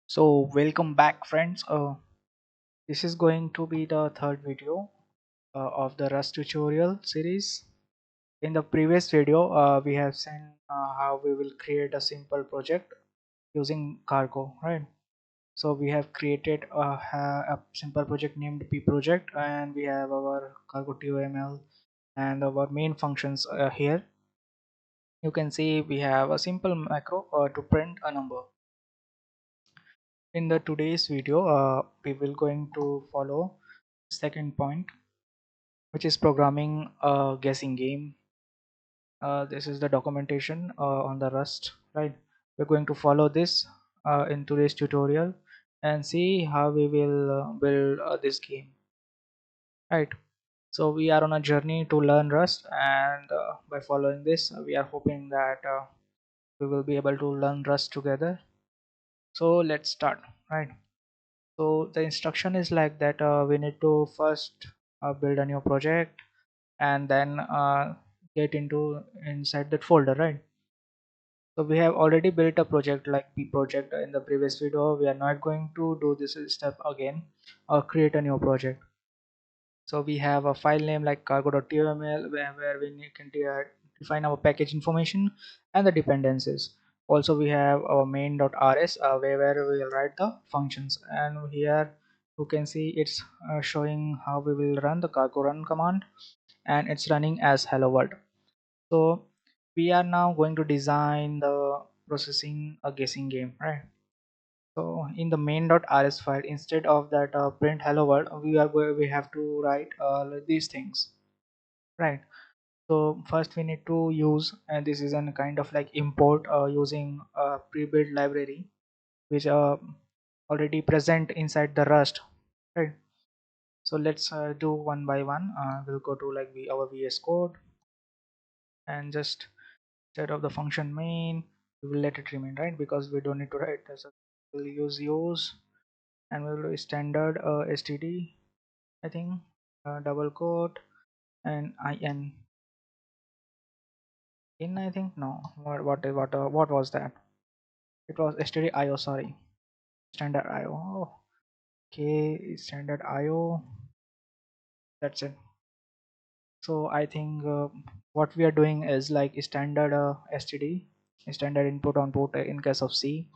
So welcome back friends. This is going to be the third video of the Rust tutorial series. In the previous video we have seen how we will create a simple project using cargo, right? So we have created a simple project named p project, and we have our cargo toml and our main functions here. You can see we have a simple macro to print a number. In the today's video we will going to follow second point, which is programming a guessing game. This is the documentation on the Rust, right? We're going to follow this in today's tutorial and see how we will build this game, right? So we are on a journey to learn Rust, and by following this we are hoping that we will be able to learn Rust together. So let's start, right? So the instruction is like that. We need to first build a new project and then get into inside that folder, right? So we have already built a project like p project in the previous video. We are not going to do this step again or create a new project. So we have a file name like cargo.tml where can define our package information and the dependencies. Also we have our main.rs where we will write the functions, and here you can see it's showing how we will run the cargo run command, and it's running as hello world. So we are now going to design the processing a guessing game, right? So in the main.rs file, instead of that print hello world, we have to write these things, right? So first we need to use, and this is a kind of like import using a pre-built library which already present inside the Rust, right? So let's do one by one. We'll go to like our VS Code and just instead of the function main we will let it remain, right? Because we don't need to write this. We'll use and we'll do standard std, I think, double quote and in, I think. No, what was that? It was stdio, sorry. Standard io. Oh, okay, standard io. That's it. So I think what we are doing is like standard std, standard input output in case of C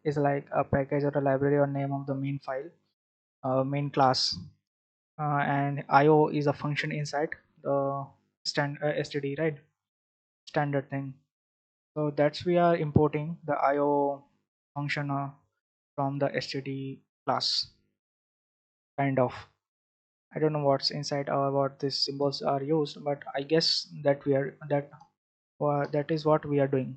is like a package or a library or name of the main file, main class, and io is a function inside the std, right? Standard thing. So that's we are importing the io function from the std class, kind of. I don't know what's inside or what these symbols are used, but I guess that we are that is what we are doing.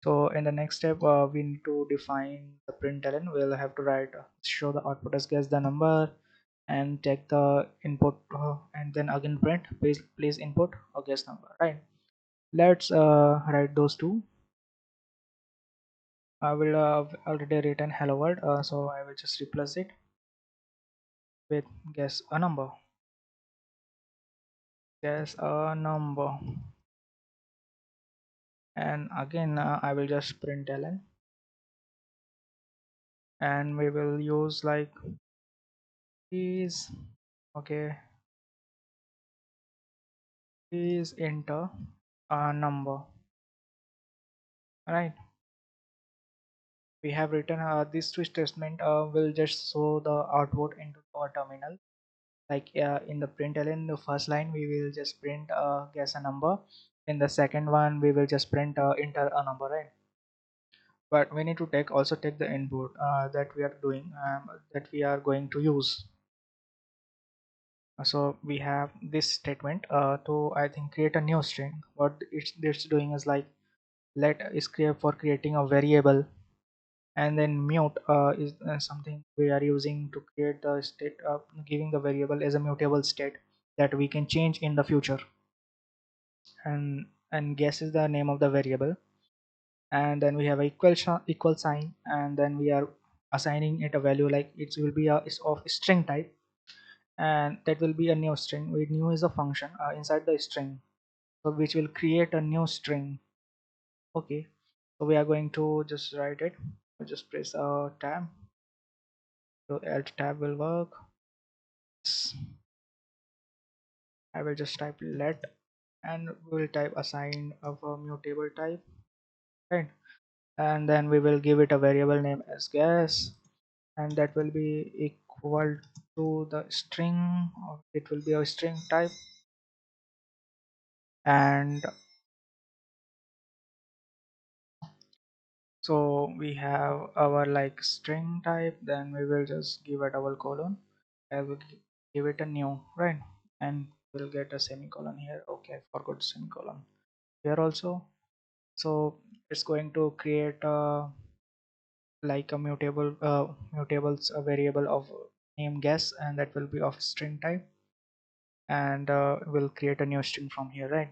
So in the next step we need to define the println. We'll have to write show the output as guess the number and take the input, and then again print please input or guess number, right? Let's write those two. I will already written hello world, so I will just replace it with guess a number. Guess a number. And again I will just print ln, and we will use like is okay, please enter a number, right? We have written this switch statement will just show the output into our terminal. Like in the println, in the first line we will just print guess a number. In the second one we will just print enter a number, right? But we need to take the input that we are doing, that we are going to use. So we have this statement to, I think, create a new string. What it's doing is like let is create for creating a variable, and then mute is something we are using to create the state, giving the variable as a mutable state that we can change in the future. And guess is the name of the variable, and then we have a equal sign, and then we are assigning it a value like it will be a is of string type, and that will be a new string. We new is a function inside the string, so which will create a new string. Okay, so we are going to just write it. I'll just press tab, so alt tab will work. Yes. I will just type let, and we'll type assign of a mutable type, right? And then we will give it a variable name as guess, and that will be equal to the string, or it will be a string type. And so we have our like string type, then we will just give a double colon. I will give it a new, right? And we'll get a semicolon here. Okay, I forgot semicolon here also. So it's going to create a like a mutables a variable of name guess, and that will be of string type, and we'll create a new string from here, right?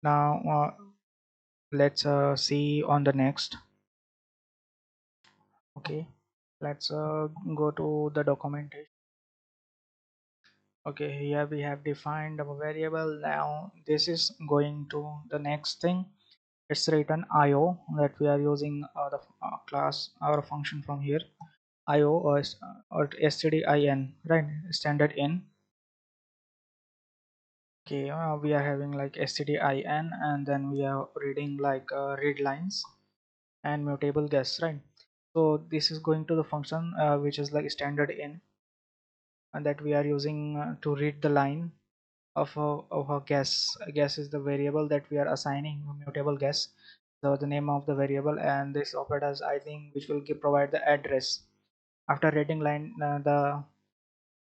Now let's see on the next. Okay, let's go to the documentation. Okay, here we have defined a variable. Now this is going to the next thing. It's written io, that we are using the class or function from here, io or stdin, right? Standard in. Okay, we are having like stdin, and then we are reading like read lines and mutable guess, right? So this is going to the function which is like standard in, and that we are using to read the line of a guess. A guess is the variable that we are assigning a mutable guess, so the name of the variable, and this operators I think which will provide the address. After reading line, the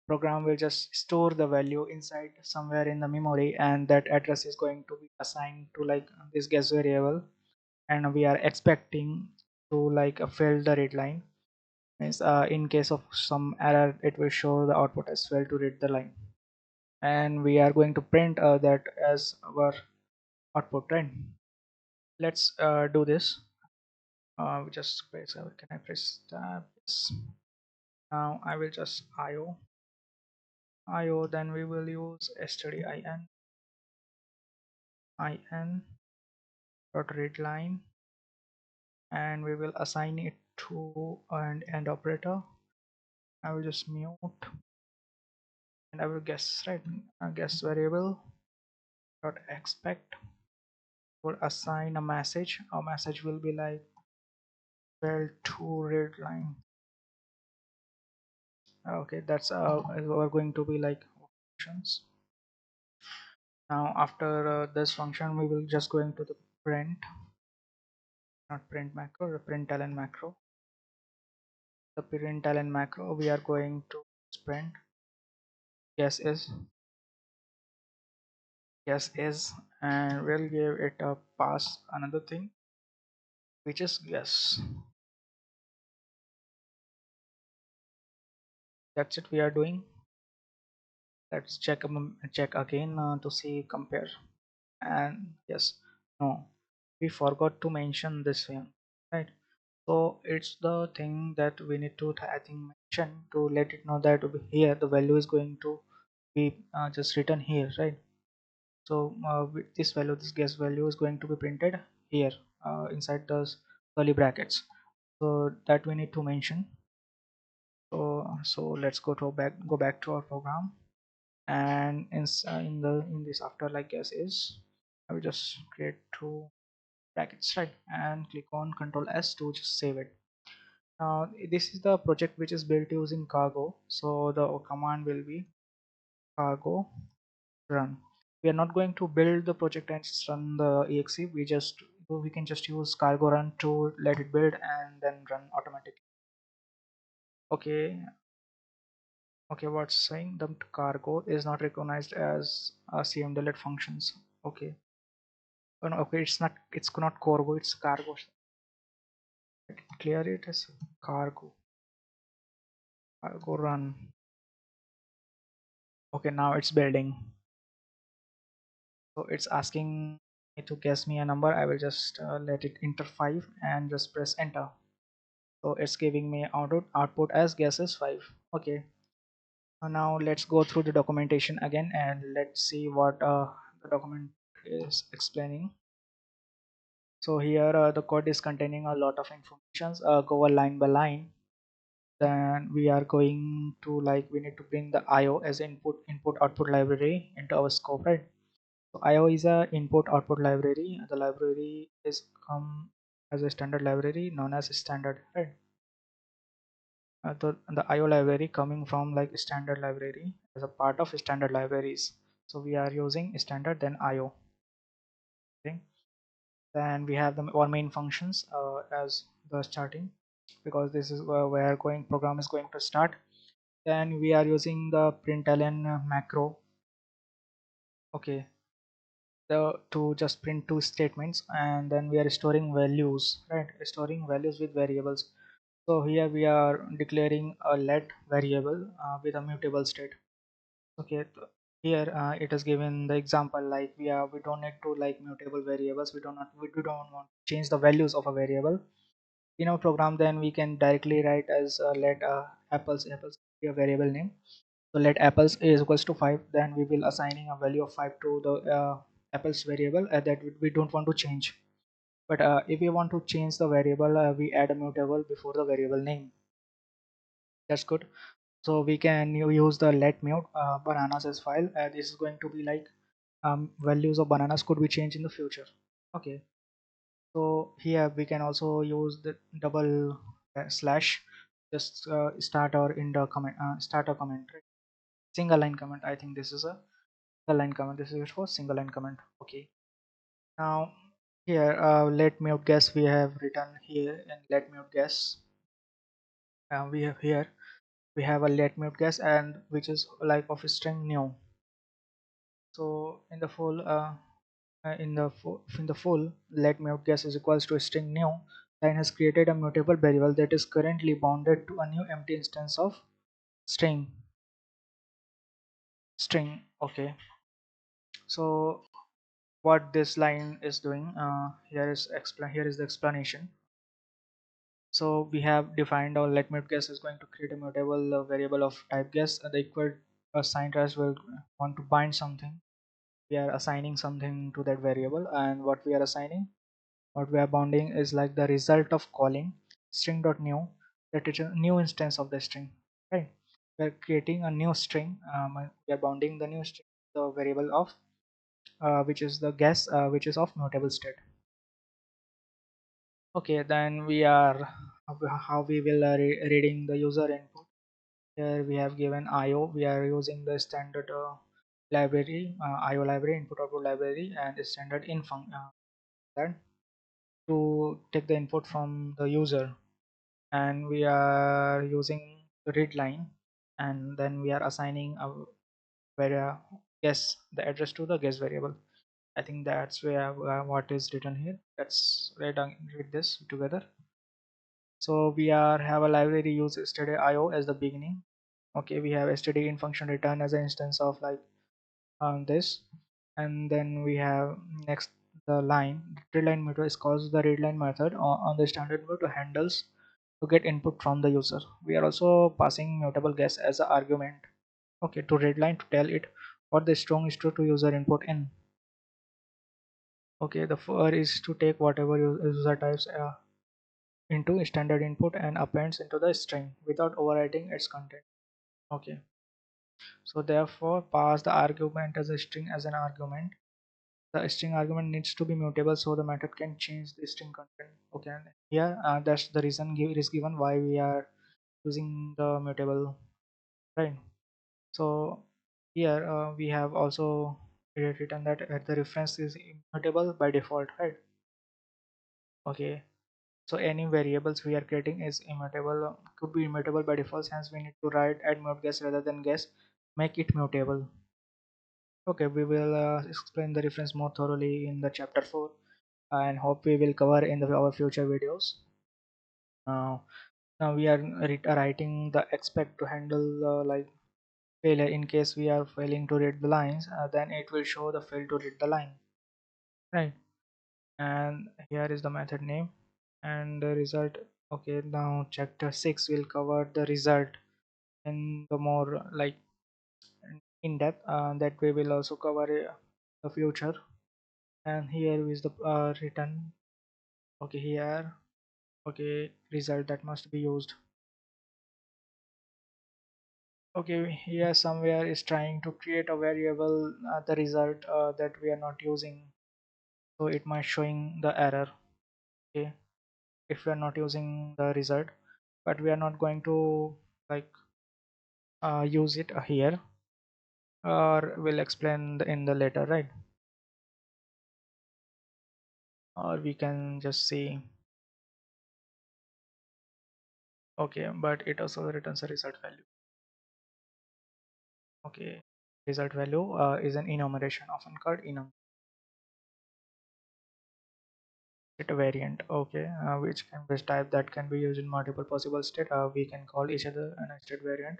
program will just store the value inside somewhere in the memory, and that address is going to be assigned to like this guess variable, and we are expecting to like fill the read line. Means in case of some error, it will show the output as well to read the line, and we are going to print that as our output, right? Let's do this. We just press, can I press tab? Yes. Now I will just io, then we will use stdin in dot read line, and we will assign it to an end operator. I will just mute, and I will guess, right? Guess variable dot expect will assign a message. Our message will be like well to read line. Okay, that's we're going to be like functions. Now after this function, we will just going to the print, not print macro, the println macro. The println macro, we are going to print guess is, and we'll give it a pass another thing which is guess. That's it we are doing. Let's check again to see compare. And yes, no, we forgot to mention this one, right? So it's the thing that we need to I think mention to let it know that here the value is going to be just written here, right? So with this value, this guess value is going to be printed here inside those curly brackets, so that we need to mention. So let's go back to our program, and in this after like guess is, I will just create two brackets, right? And click on Control S to just save it. Now this is the project which is built using cargo, so the command will be cargo run. We are not going to build the project and just run the exe. We can just use cargo run to let it build and then run automatically. Okay, what's saying the cargo is not recognized as cmdelete functions. Okay. Oh, no, okay, it's not cargo, it's cargo. Clear it as cargo run. Okay, now it's building. So it's asking me to guess me a number. I will just let it enter 5 and just press enter. So it's giving me output as guess is 5. Okay, now let's go through the documentation again, and let's see what the document is explaining. So here the code is containing a lot of informations. Go line by line. Then we are going to, like, we need to bring the IO as input output library into our scope, right? So IO is a input output library. The library is come as a standard library known as standard, right? The IO library coming from like standard library as a part of standard libraries. So we are using standard then IO. Okay. Then we have our main functions as the starting, because this is where going program is going to start. Then we are using the println macro, okay, to just print two statements, and then we are storing values, right? Storing values with variables. So here we are declaring a let variable with a mutable state. Okay, here it is given the example, like we don't need to like mutable variables. We don't want to change the values of a variable in our program. Then we can directly write as let apples be a variable name. So let apples is equals to 5. Then we will assigning a value of 5 to the apples variable that we don't want to change. But if we want to change the variable, we add a mutable before the variable name. That's good. So we can use the let mute bananas as file. This is going to be like values of bananas could be changed in the future. Okay, so here we can also use the double slash, just start our in the comment, start a comment, right? Single line comment. I think this is a single line comment. This is for single line comment. Okay, now here let mute guess we have written here, and let mute guess we have here, we have a let mute guess, and which is like of a string new. So in the full in the full let mute guess is equals to a string new, line has created a mutable variable that is currently bounded to a new empty instance of string string. Okay, so what this line is doing, here is the explanation. So we have defined our let mute guess is going to create a mutable variable of type guess. The equal sign as will want to bind something. We are assigning something to that variable, and what we are bounding is like the result of calling string.new, that is a new instance of the string, right? We are creating a new string. We are bounding the new string, the variable of which is the guess, which is of mutable state. Okay, then we are how we will reading the user input. Here we have given IO. We are using the standard library, IO library, input output library, and standard in that to take the input from the user. And we are using the read line, and then we are assigning a guess, the address to the guess variable. I think that's where what is written here. Let's read this together. So we are have a library use yesterday IO as the beginning. Okay, we have yesterday in function return as an instance of like this, and then we have next the line readline method is calls the readline method on the standard mode to handles to get input from the user. We are also passing mutable guess as an argument, okay, to readline to tell it what the strong is true to user input in. Okay, the for is to take whatever user types into standard input and appends into the string without overwriting its content. Okay, so therefore pass the argument as a string as an argument. The string argument needs to be mutable so the method can change the string content. Okay, and here that's the reason is given why we are using the mutable, right? So here we have also written that the reference is immutable by default, right? Okay, so any variables we are creating is immutable, could be immutable by default, hence we need to write add mute guess rather than guess, make it mutable. Okay, we will explain the reference more thoroughly in the chapter 4, and hope we will cover in our future videos. Now we are writing the expect to handle like failure in case we are failing to read the lines, then it will show the fail to read the line, right? And here is the method name and the result. Okay, now chapter 6 will cover the result in the more like in depth, that we will also cover the future. And here is the written Okay, here, okay, result that must be used. Okay, here somewhere is trying to create a variable, the result that we are not using, so it might showing the error. Okay, if we are not using the result, but we are not going to like use it here, or we'll explain in the later, right? Or we can just see. Okay, but it also returns a result value. Okay, result value is an enumeration, often called enum it variant. Okay, which can be type that can be used in multiple possible state. We can call each other an state variant.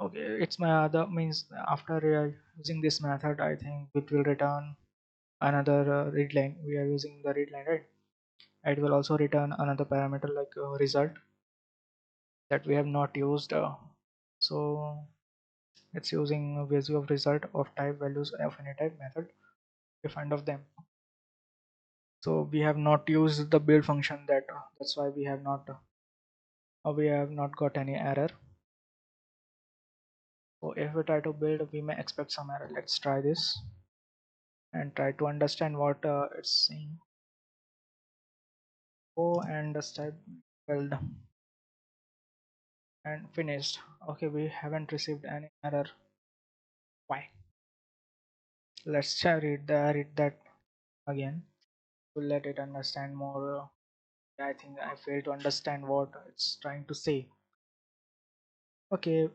Okay, it's my other means after using this method, I think it will return another read line. We are using the read line, right? It will also return another parameter like result that we have not used. So it's using a value of result of type values of any type method defined of them. So we have not used the build function, that's why we have not got any error. So if we try to build, we may expect some error. Let's try this and try to understand what it's saying. Go and type build and finished. Okay, we haven't received any error. Why? Let's try read that again to let it understand more. I think I failed to understand what it's trying to say. Okay,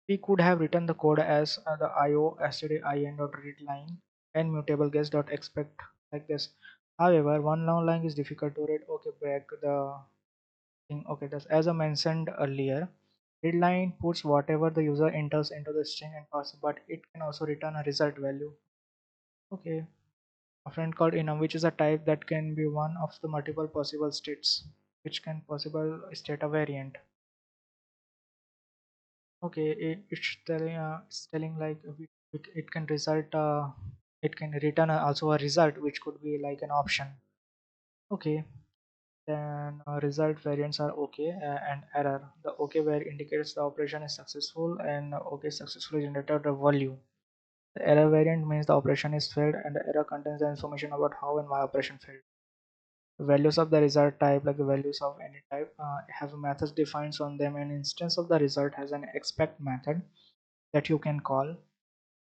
we could have written the code as the io std in dot read line and mutable guess dot expect like this. However, one long line is difficult to read. Okay, break the thing. Okay, that's as I mentioned earlier. Read line puts whatever the user enters into the string and pass, but it can also return a result value. Okay, a friend called enum, which is a type that can be one of the multiple possible states, which can possible state a variant. Okay, it's telling like it can result it can return also a result which could be like an option. Okay, then result variants are okay and error. The okay where indicates the operation is successful and okay successfully generated the value. The error variant means the operation is failed and the error contains the information about how and why operation failed. The values of the result type, like the values of any type, have methods defined on them. An instance of the result has an expect method that you can call.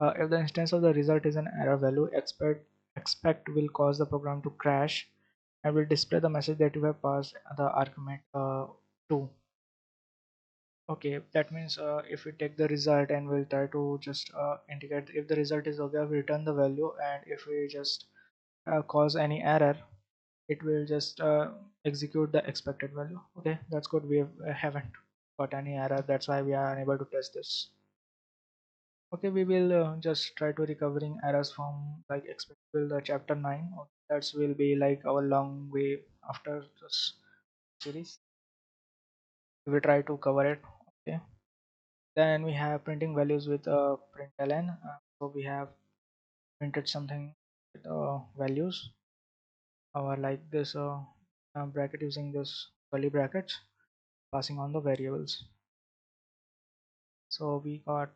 If the instance of the result is an error value, expect will cause the program to crash and will display the message that you have passed the argument to. Okay, that means if we take the result and we'll try to just indicate if the result is okay, we return the value, and if we just cause any error, it will just execute the expected value. Okay, that's good. Haven't got any error. That's why we are unable to test this. Okay, we will just try to recovering errors from like expected the chapter 9. Okay, that will be like our long way after this series. We will try to cover it. Okay. Then we have printing values with println. So we have printed something with values or like this bracket using this curly brackets passing on the variables. So we got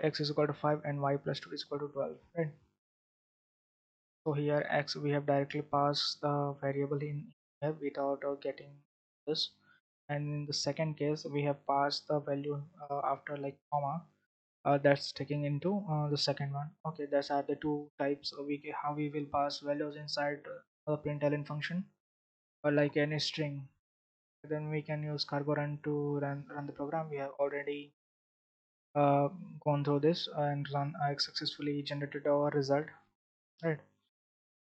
x is equal to 5 and y plus 2 is equal to 12, right? So here x we have directly passed the variable in here without getting this, and in the second case we have passed the value after like comma, that's taking into the second one. Okay, that's are the two types how we will pass values inside the println function or like any string. Then we can use cargo run to run the program. We have already uh, gone through this and run successfully generated our result, right?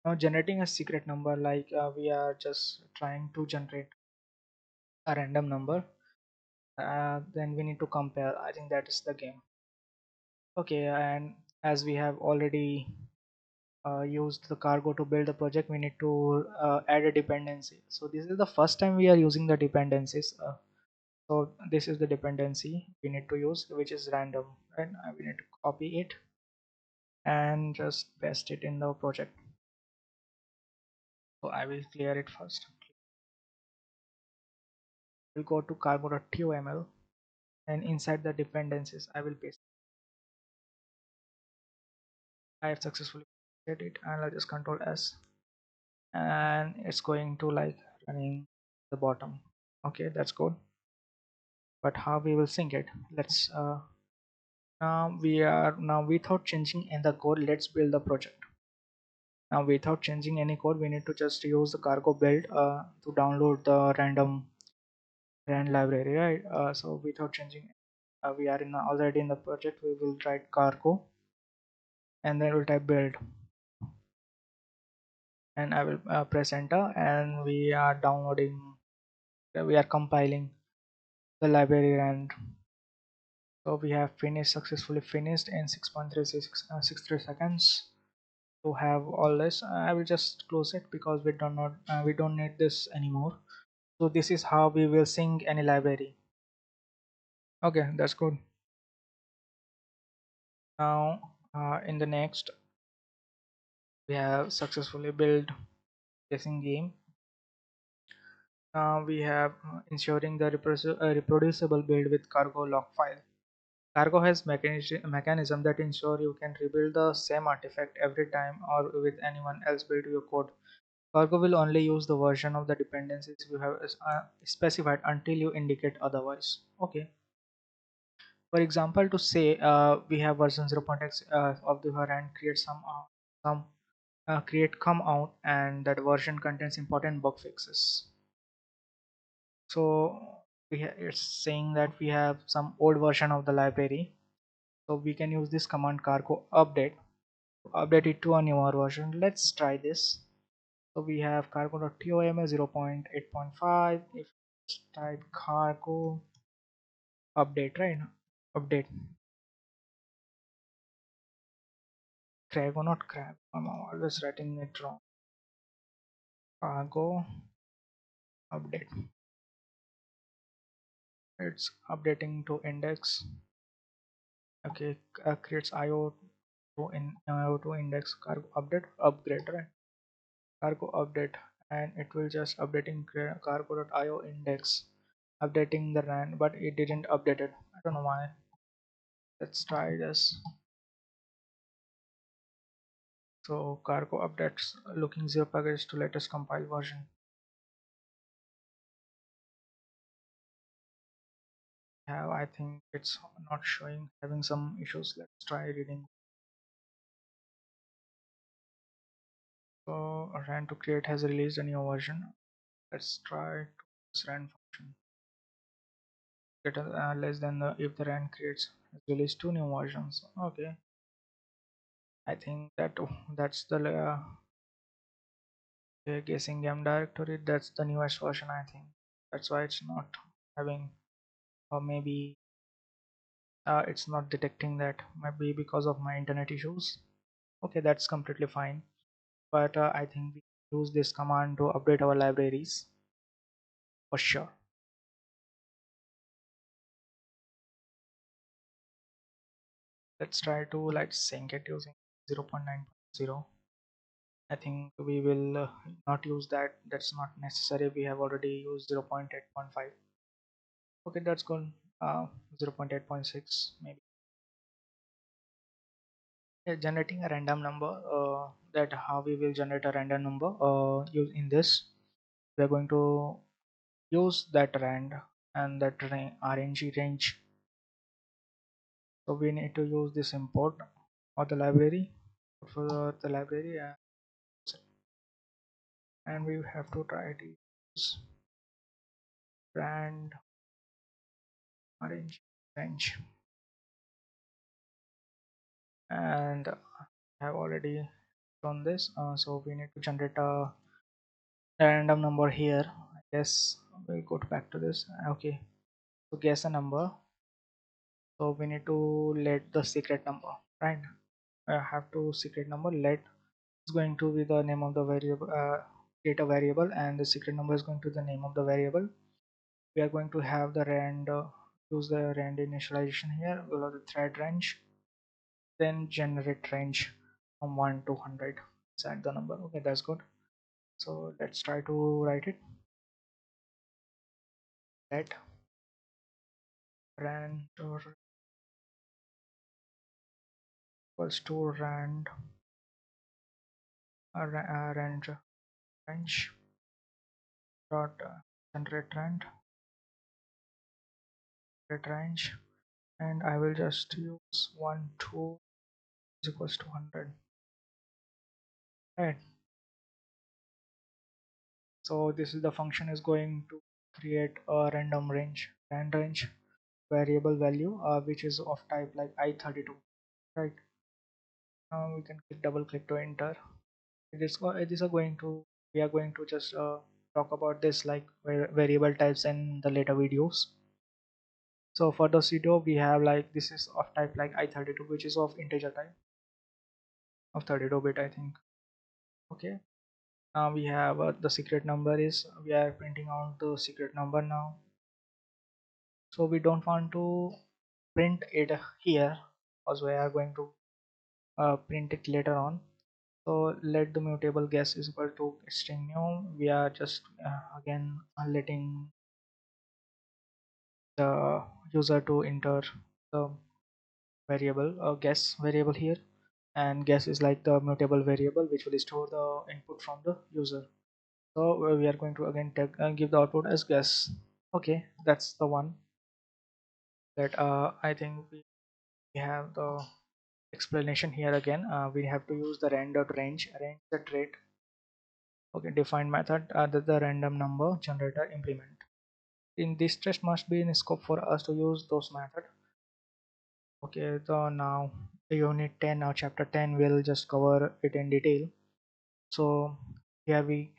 Now generating a secret number, like we are just trying to generate a random number, then we need to compare. I think that is the game. Okay, and as we have already used the cargo to build the project, we need to add a dependency. So this is the first time we are using the dependencies. So this is the dependency we need to use, which is random, and we need to copy it and just paste it in the project. So I will clear it first. We'll go to cargo.toml, and inside the dependencies I will paste. I have successfully created it, and I'll just control S, and it's going to like running the bottom. Okay, that's good. But how we will sync it? Let's now without changing in the code, let's build the project. Now without changing any code, we need to just use the cargo build to download the rand library, right? So without changing, we are already in the project. We will write cargo, and then we'll type build, and I will press enter, and we are downloading. We are compiling the library, and so we have finished, successfully finished in 6.363 seconds. To have all this, I will just close it because we don't need this anymore. So this is how we will sync any library. Okay, that's good. Now in the next, we have successfully built guessing game. Now we have ensuring the reproducible build with cargo log file. Cargo has mechanism that ensure you can rebuild the same artifact every time or with anyone else build your code. Cargo will only use the version of the dependencies you have specified until you indicate otherwise. Okay. For example, to say we have version 0.x of the variant, create some create come out, and that version contains important bug fixes. So it's saying that we have some old version of the library, so we can use this command cargo update to update it to a newer version. Let's try this. So we have cargo.tom 0.8.5. If type cargo update, right? Update crag or not crag, I'm always writing it wrong. Cargo update, it's updating to index. Okay, creates IO to index cargo update upgrade, right? Cargo update, and it will just updating cargo.io index, updating the RAN, but it didn't update it. I don't know why. Let's try this. So cargo updates looking 0 package to latest compile version. Have, I think it's not showing, having some issues. Let's try reading. So ran to create has released a new version. Let's try this ran function. Get less than the if the ran creates has released two new versions. Okay, I think that's the guessing game directory. That's the newest version. I think that's why it's not having, or maybe it's not detecting that. Maybe because of my internet issues. Okay, that's completely fine. But I think we use this command to update our libraries for sure. Let's try to like sync it using 0.9.0. I think we will not use that. That's not necessary. We have already used 0.8.5. Okay, that's good. 0.8.6 maybe. Yeah, generating a random number. That how we will generate a random number. Use in this, we are going to use that rand and that RNG range. So we need to use this import or the library for the library, and we have to try to use rand arrange range, and I have already done this. So we need to generate a random number here. I guess we'll go back to this. Okay, so guess a number. So we need to let the secret number, right? I have to secret number let is going to be the name of the variable, create a variable, and the secret number is going to the name of the variable. We are going to have the rand use the rand initialization here. We'll have the thread range, then generate range from 1 to 100 inside the number. Okay, that's good. So let's try to write it. Let rand equals to rand range dot generate range, and I will just use 1 2 is equals to 100, right? So this is the function is going to create a rand range variable value, which is of type like I32, right? Now we can double click to enter. It is going to we are going to just talk about this like variable types in the later videos. So for the video we have like this is of type like I32, which is of integer type of 32-bit, I think. Okay. Now we have the secret number is we are printing out the secret number now. So we don't want to print it here, because we are going to print it later on. So let the mutable guess is equal to string new. We are just again letting the user to enter the variable guess variable here, and guess is like the mutable variable which will store the input from the user. So we are going to again take, give the output as guess. Okay, that's the one that I think we have the explanation here again. We have to use the range the trait. Okay, define method that the random number generator implement. In this test must be in scope for us to use those method. Okay, so now the unit 10, now chapter 10 will just cover it in detail. So here we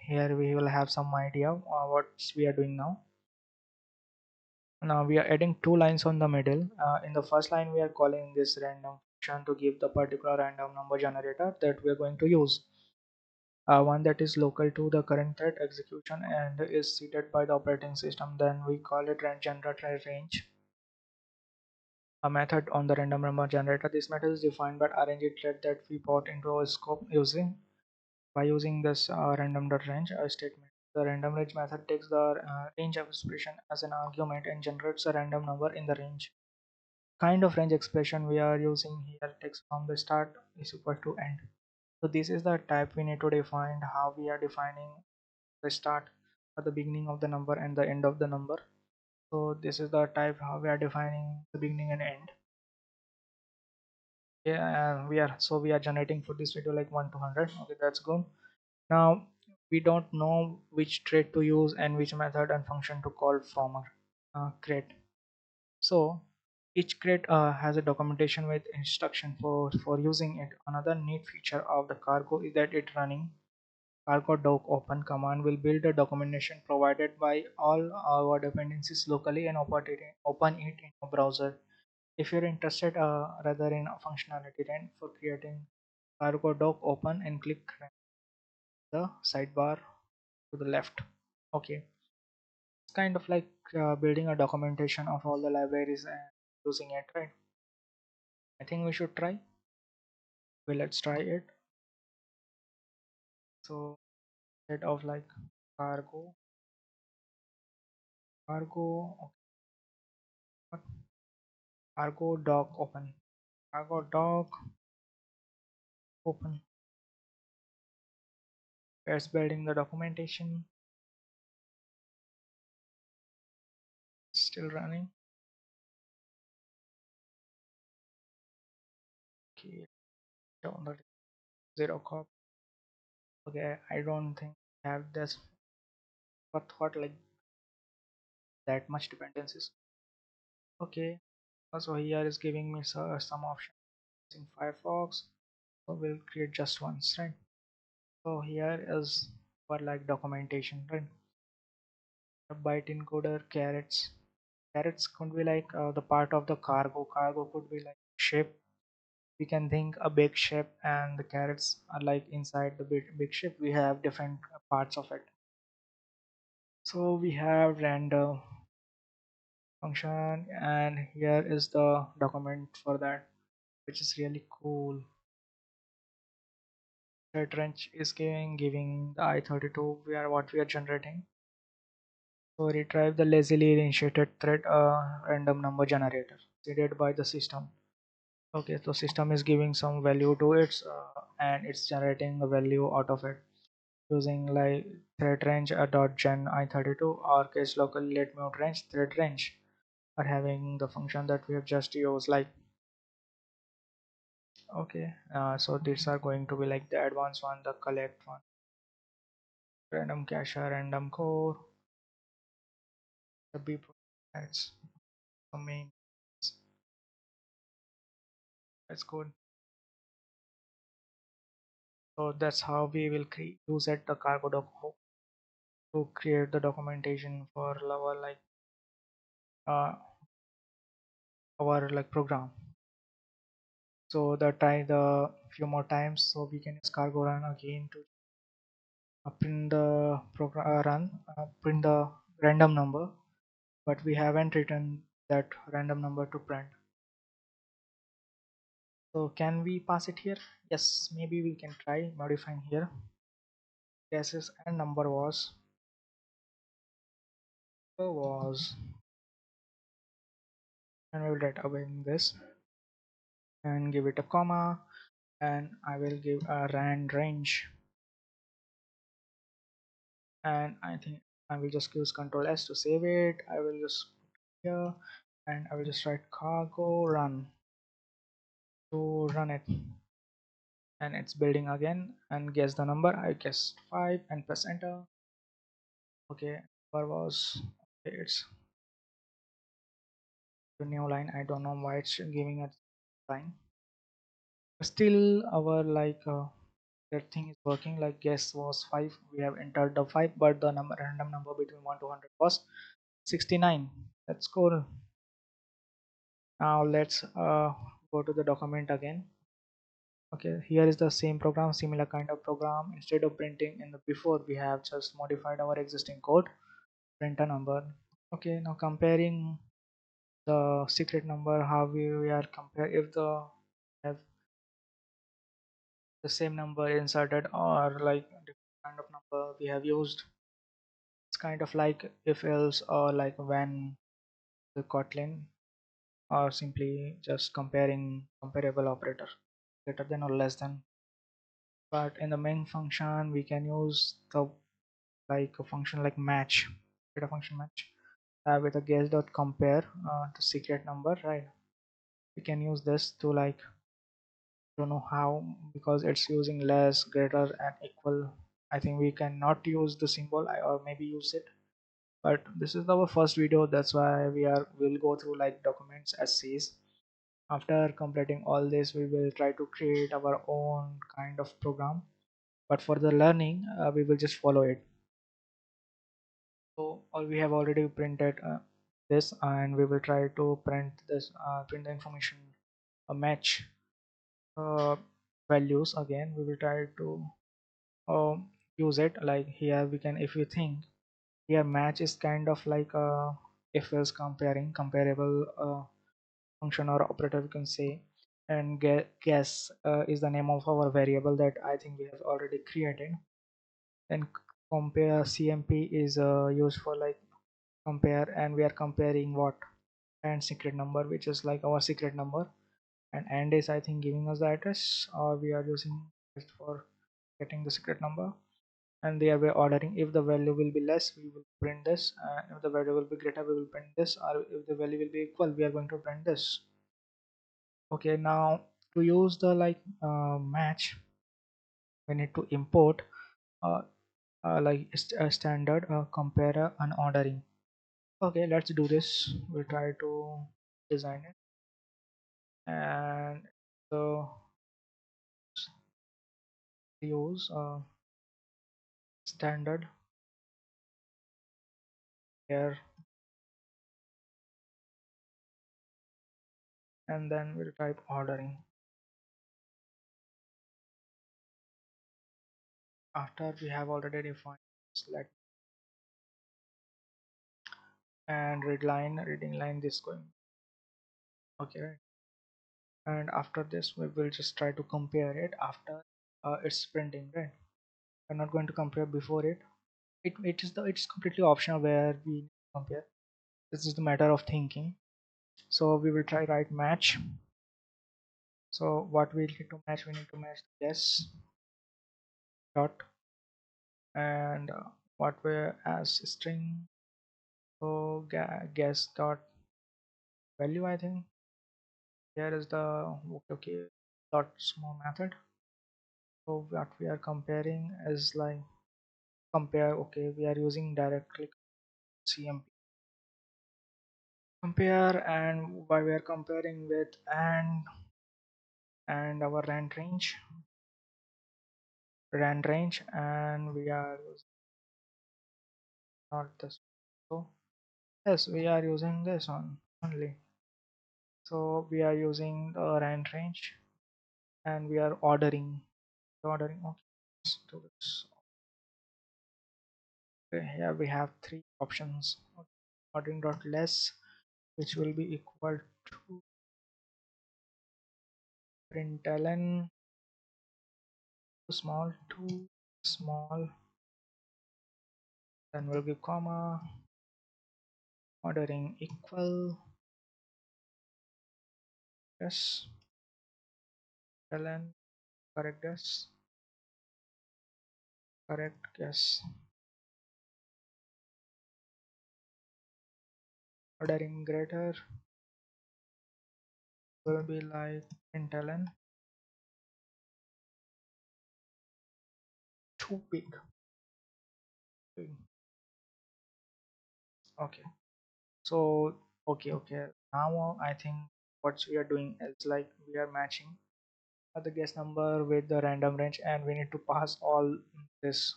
will have some idea what we are doing now. Now we are adding two lines on the middle. In the first line we are calling this random function to give the particular random number generator that we are going to use. One that is local to the current thread execution and is seeded by the operating system. Then we call it generator range, a method on the random number generator. This method is defined by RNG thread that we brought into our scope using this random.range statement. The random range method takes the range expression as an argument and generates a random number in the range. Kind of range expression we are using here takes from the start is equal to end. So this is the type we need to define, how we are defining the start at the beginning of the number and the end of the number. So this is the type how we are defining the beginning and end. Yeah, and we are generating for this video like 1 to 100. Okay, that's good. Now we don't know which trait to use and which method and function to call from our crate. So each crate has a documentation with instruction for using it. Another neat feature of the cargo is that it running cargo doc open command will build a documentation provided by all our dependencies locally and open it in a browser. If you're interested rather in a functionality, then for creating cargo doc open and click the sidebar to the left. Okay, it's kind of like building a documentation of all the libraries and using it, right? I think we should try. Well, let's try it. So instead of like cargo cargo okay, cargo doc open, cargo doc open, it's building the documentation, still running. Okay, download zero cop. Okay, I don't think I have this, but thought like that much dependencies. Okay, also here is giving me some options in Firefox, so we'll create just once, right? So here is for like documentation, right? A byte encoder, carrots could be like the part of the cargo could be like shape. We can think a big ship and the carrots are like inside the big ship. We have different parts of it. So we have random function, and here is the document for that, which is really cool. Thread range is giving the I32 we are what we are generating. So retrieve the lazily initiated thread random number generator created by the system. Okay, so system is giving some value to it and it's generating a value out of it using like thread range dot gen I32 or case locally let mute range thread range are having the function that we have just used like. Okay, so these are going to be like the advanced one, the collect one, random cache, random core, the b that's the main. That's good. So that's how we will use at the cargo doc to create the documentation for uh, our like program. So the try the few more times so we can use cargo run again to print the program print the random number, but we haven't written that random number to print. So can we pass it here? Yes, maybe we can try modifying here. Guesses and number was and we will write away in this and give it a comma, and I will give a rand range, and I think I will just use Control S to save it. I will just here and I will just write cargo run to run it, and it's building again and guess the number. I guessed 5 and press enter. Okay, number was okay, it's a new line. I don't know why it's giving a line. Still our that thing is working. Like guess was 5, we have entered the 5, but the number random number between 1 to 100 was 69. That's cool. Now let's go to the document again. Okay, here is the same program, similar kind of program. Instead of printing in the before, we have just modified our existing code, print a number. Okay, now comparing the secret number, how we are compare if the have the same number inserted or like different kind of number we have used. It's kind of like if else or like when the Kotlin, or simply just comparing comparable operator greater than or less than. But in the main function we can use the like a function like match, data function match with a guess dot compare the secret number, right? We can use this to like don't know how, because it's using less, greater and equal. I think we cannot use the symbol or maybe use it, but this is our first video, that's why we'll go through like documents as Cs. After completing all this we will try to create our own kind of program, but for the learning we will just follow it. So all we have already printed this, and we will try to print this print the information match uh, values again. We will try to use it like here. We can, if you think here match is kind of like a if else comparing comparable function or operator we can say, and guess is the name of our variable that I think we have already created. And compare cmp is used for like compare, and we are comparing what and secret number, which is like our secret number, and is I think giving us the address, or we are using it for getting the secret number. And there we are ordering, if the value will be less we will print this, if the value will be greater we will print this, or if the value will be equal we are going to print this. Okay, now to use the match we need to import uh, a standard comparer and ordering. Okay, let's do this. We'll try to design it, and so use standard here, and then we'll type ordering. After we have already defined select and reading line this going. Okay, right. And after this we will just try to compare it after it's printing, right? We're not going to compare before it. It's completely optional where we compare. This is the matter of thinking. So we will try write match. So what we need to match, we need to match yes dot, and what we as string. So guess dot value, I think. Here is the okay dot small method. So what we are comparing is like compare. Okay, we are using directly CMP compare, and why we are comparing with and our rand range, and we are using not this. So yes, we are using this one only. So we are using the rand range, and we are ordering. Okay, let's do this. Okay, here we have three options. Okay, ordering dot less, which will be equal to println small to small, then we'll give comma, ordering equal yes, ln correct guess, ordering greater will be like println too big. Okay, so okay, now I think what we are doing is like we are matching the guess number with the random range, and we need to pass all this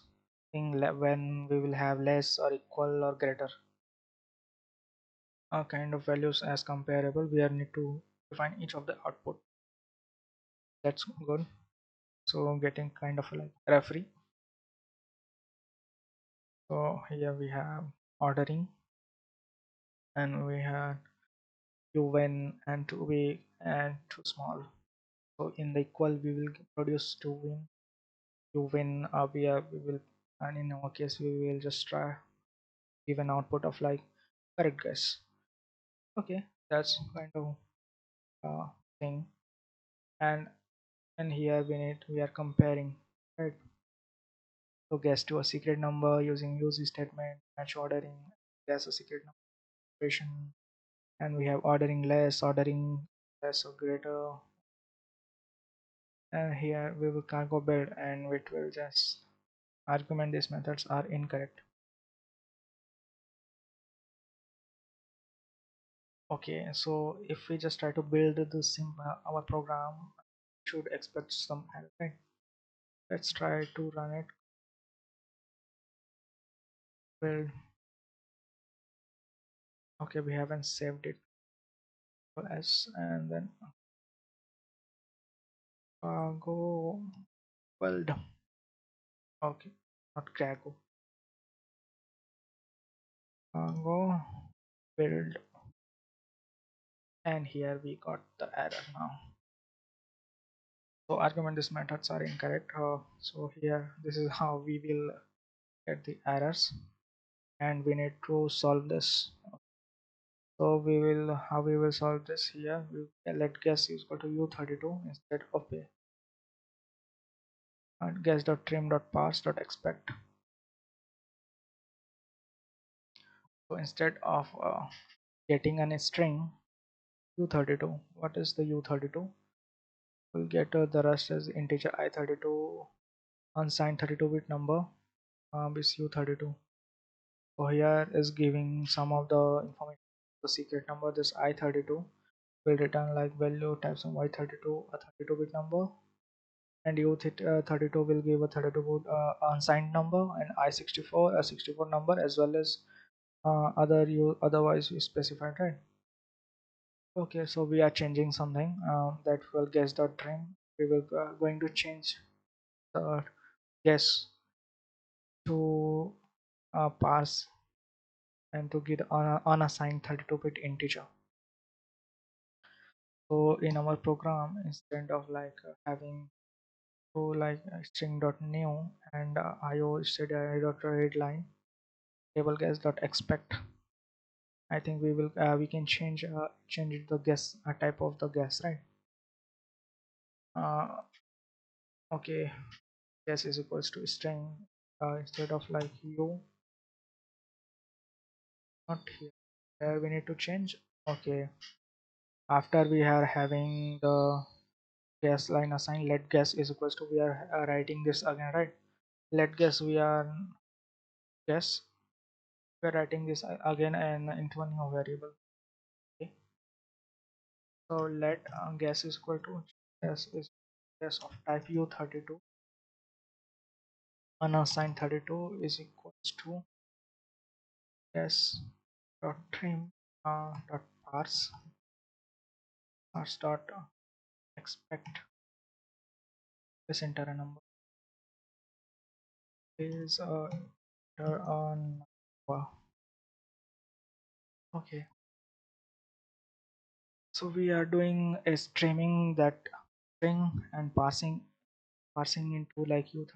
thing when we will have less or equal or greater kind of values as comparable. We are need to define each of the output. That's good. So getting kind of like referee. So here we have ordering, and we have to win and to big and too small. So in the equal we will produce to win we will, and in our case we will just try give an output of like correct guess. Okay, that's kind of thing. And here we are comparing, right? So guess to a secret number using use statement, match ordering, guess a secret number operation, and we have ordering less or greater, and here we will cargo build, and it will just argument these methods are incorrect. Okay, so if we just try to build the our program, should expect some error, right? Let's try to run it. Build. Okay, we haven't saved it as, and then go build. Okay, not cargo. Go build, and here we got the error now. So argument these methods are incorrect. So here this is how we will get the errors, and we need to solve this. So we will how we will solve this here. We let guess is equal to u32 instead of a and guess dot trim dot parse dot expect. So instead of getting a string u32, what is the u32? We'll get the rest as integer i32 unsigned 32-bit number is u32. So here is giving some of the information. The secret number this i32 will return like value types of y32 a 32-bit number, and u32 will give a 32-bit unsigned number, and i64 a 64 number, as well as other you otherwise we specified, right? Okay, so we are changing something that will guess dot trim. We will going to change the guess to parse and to get unassigned 32-bit integer. So in our program, instead of like having So like string dot new and io std dot read line table guess dot expect. I think we can change the guess type of the guess, right? uh, okay, guess is equals to string instead of like you, not here, there we need to change. Okay, after we are having the guess line assigned, let guess is equals to, we are writing this again, right? Let guess, we are guess, we are writing this again and into a new variable. Okay, so let guess is equal to guess is guess of type u32 unassigned 32 is equals to guess dot trim dot parse dot expect this enter a number is enter on. Wow. Okay, so we are doing a streaming that string and parsing into like you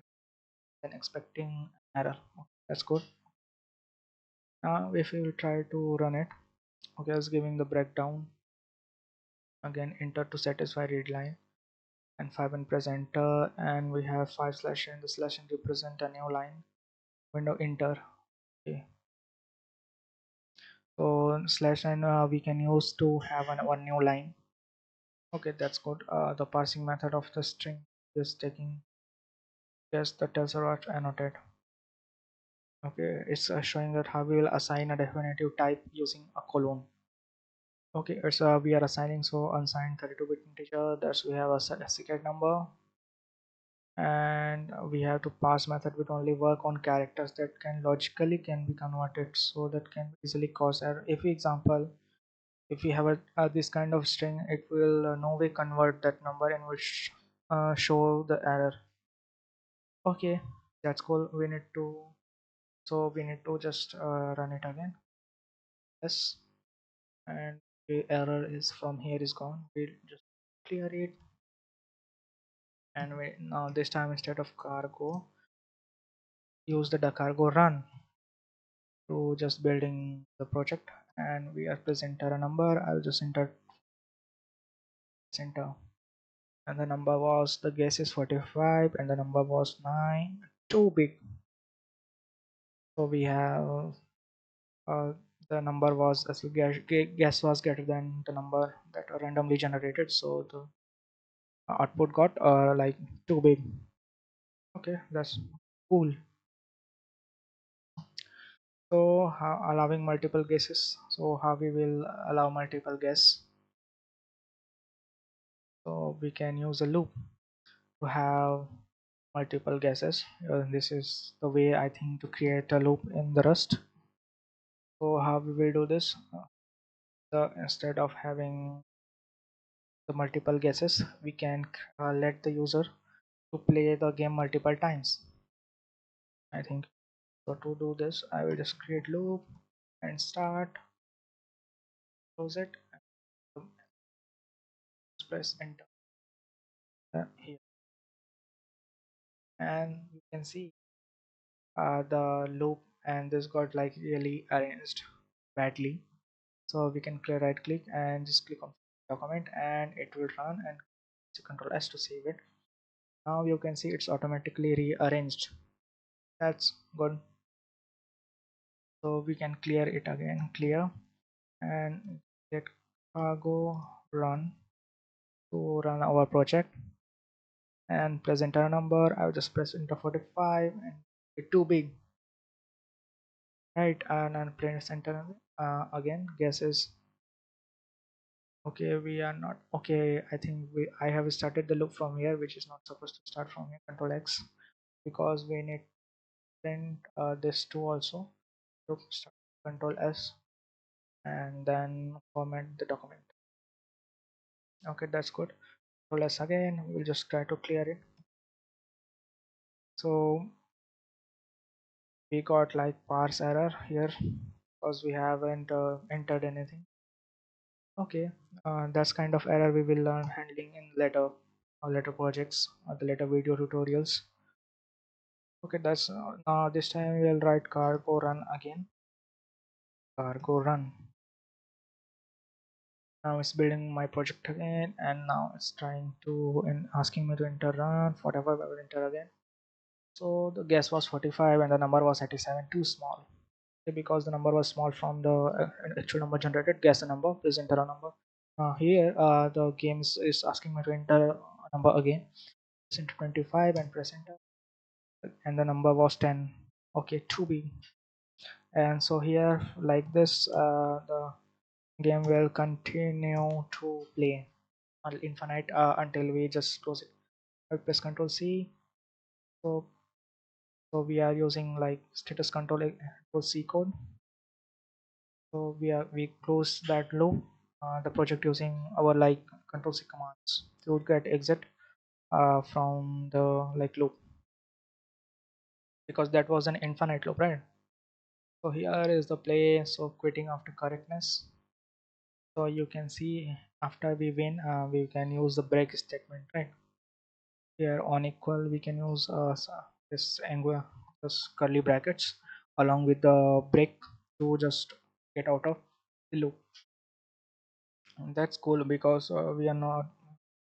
and expecting error. Okay, that's good. Now if we will try to run it, okay, it's giving the breakdown again, enter to satisfy read line and 5 and press enter, and we have 5 slash n, the slash n represent a new line window, enter. Okay, so slash n we can use to have one new line. Okay, that's good. The parsing method of the string is taking yes the tesseract annotate. Okay, it's showing that how we will assign a definitive type using a colon. Okay, it's we are assigning so unsigned 32-bit integer, that's we have a secret number, and we have to pass method will only work on characters that can logically can be converted, so that can easily cause error. If we example, if we have this kind of string, it will no way convert that number in which show the error. Okay, that's cool. We need to, so we need to just run it again. Yes, and the error is from here is gone. We'll just clear it, and we now this time instead of cargo use the cargo run to just building the project, and we are please enter a number. I'll just enter center, and the number was, the guess is 45 and the number was 9, too big. So we have uh, the number was as guess was greater than the number that are randomly generated, so the output got like too big. Okay, that's cool. So how allowing multiple guesses, so how we will allow multiple guess, so we can use a loop to have multiple guesses. This is the way I think to create a loop in the Rust. So how we will do this, instead of having the multiple guesses, we can let the user to play the game multiple times, I think. So to do this, I will just create loop and start, close it, and press enter here, and you can see the loop and this got like really arranged badly. So we can clear right click and just click on document, and it will run, and control S to save it. Now you can see it's automatically rearranged. That's good. So we can clear it again, clear, and get cargo run to run our project, and press enter number. I will just press enter 45 and it's too big, right? And press enter again. Guess is okay. We are not okay. I think I have started the loop from here, which is not supposed to start from here. Control X, because we need print this too also. So start, control S, and then format the document. Okay, that's good. Control S again. We'll just try to clear it. So we got like parse error here because we haven't entered anything. Okay, that's kind of error we will learn handling in later. or later projects or the later video tutorials. Okay, that's now this time we'll write cargo run again. Cargo run. Now it's building my project again, and now it's trying to and asking me to enter run. Whatever I will enter again. So the guess was 45 and the number was 87, too small. Okay, because the number was small from the actual number generated, guess the number, please enter a number. Here the games is asking me to enter a number again. Press enter 25 and press enter, and the number was 10. Okay, too big. And so here like this, the game will continue to play until infinite, until we just close it. I press Control C. So we are using like status control C code. So we close that loop, the project using our like Control C commands to get exit from the like loop, because that was an infinite loop, right? So here is the play. So quitting after correctness. So you can see after we win, we can use the break statement, right? Here on equal we can use this angular, this curly brackets along with the break to just get out of the loop. And that's cool because we are not,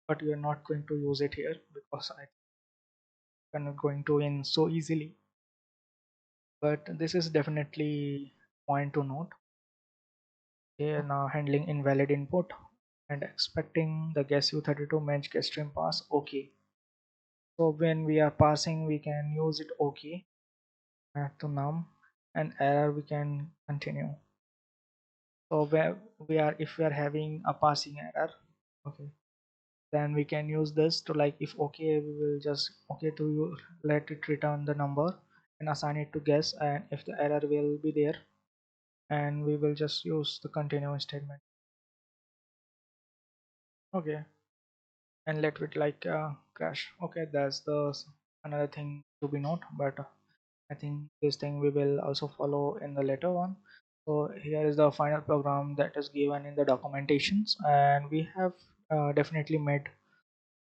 but we are not going to use it here because I'm not going to win so easily. But this is definitely point to note. Here now handling invalid input and expecting the guess u32 match guess stream pass. Okay, so when we are passing we can use it. Okay, to num, and error we can continue. So where we are, if we are having a passing error, okay, then we can use this to like, if okay, we will just okay to let it return the number and assign it to guess, and if the error will be there, and we will just use the continue statement. Okay, and let it like crash. Okay, that's the another thing to be note, but I think this thing we will also follow in the later one. So here is the final program that is given in the documentations, and we have definitely made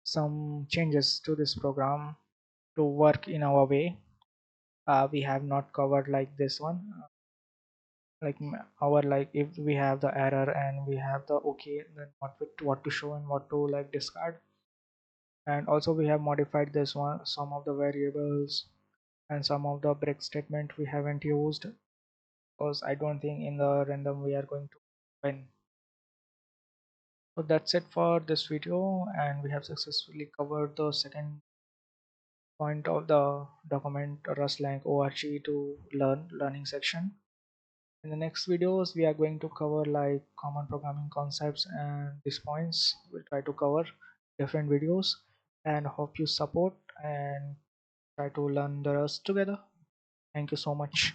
some changes to this program to work in our way. We have not covered like this one, like our like if we have the error and we have the okay, then what to show and what to like discard. And also we have modified this one, some of the variables and some of the break statement we haven't used, because I don't think in the random we are going to win. So that's it for this video, and we have successfully covered the second point of the document rustlang org to learning section. In the next videos we are going to cover like common programming concepts, and these points we'll try to cover different videos, and hope you support and try to learn the rest together. Thank you so much.